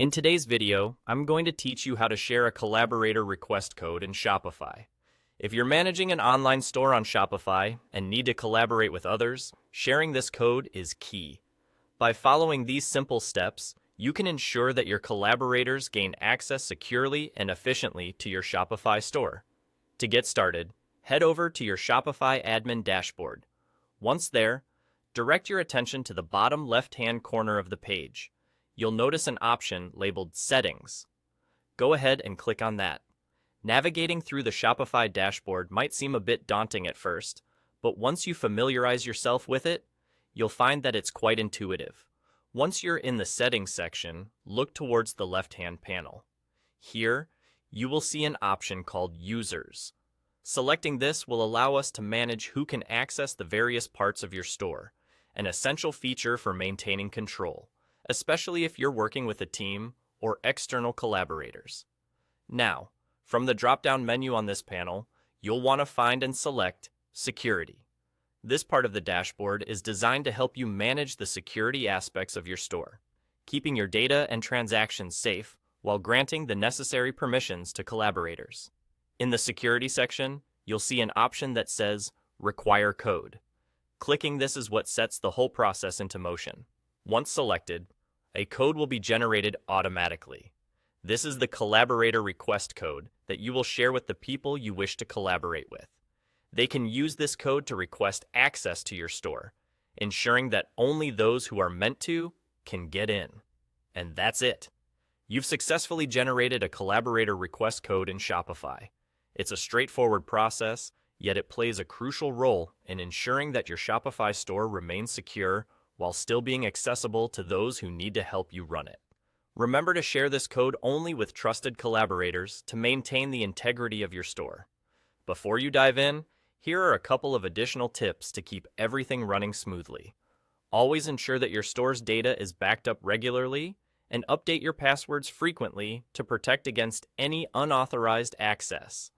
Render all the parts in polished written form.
In today's video, I'm going to teach you how to share a collaborator request code in Shopify. If you're managing an online store on Shopify and need to collaborate with others, sharing this code is key. By following these simple steps, you can ensure that your collaborators gain access securely and efficiently to your Shopify store. To get started, head over to your Shopify admin dashboard. Once there, direct your attention to the bottom left-hand corner of the page. You'll notice an option labeled Settings. Go ahead and click on that. Navigating through the Shopify dashboard might seem a bit daunting at first, but once you familiarize yourself with it, you'll find that it's quite intuitive. Once you're in the Settings section, look towards the left-hand panel. Here, you will see an option called Users. Selecting this will allow us to manage who can access the various parts of your store, an essential feature for maintaining control, especially if you're working with a team or external collaborators. Now, from the drop-down menu on this panel, you'll want to find and select Security. This part of the dashboard is designed to help you manage the security aspects of your store, keeping your data and transactions safe while granting the necessary permissions to collaborators. In the Security section, you'll see an option that says Require Code. Clicking this is what sets the whole process into motion. Once selected, a code will be generated automatically. This is the collaborator request code that you will share with the people you wish to collaborate with. They can use this code to request access to your store, ensuring that only those who are meant to can get in. And that's it. You've successfully generated a collaborator request code in Shopify. It's a straightforward process, yet it plays a crucial role in ensuring that your Shopify store remains secure while still being accessible to those who need to help you run it. Remember to share this code only with trusted collaborators to maintain the integrity of your store. Before you dive in, here are a couple of additional tips to keep everything running smoothly. Always ensure that your store's data is backed up regularly and update your passwords frequently to protect against any unauthorized access.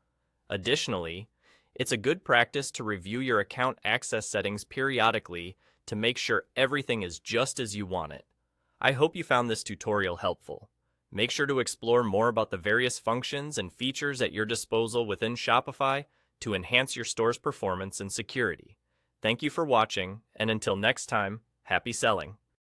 Additionally, it's a good practice to review your account access settings periodically to make sure everything is just as you want it. I hope you found this tutorial helpful. Make sure to explore more about the various functions and features at your disposal within Shopify to enhance your store's performance and security. Thank you for watching, and until next time, happy selling!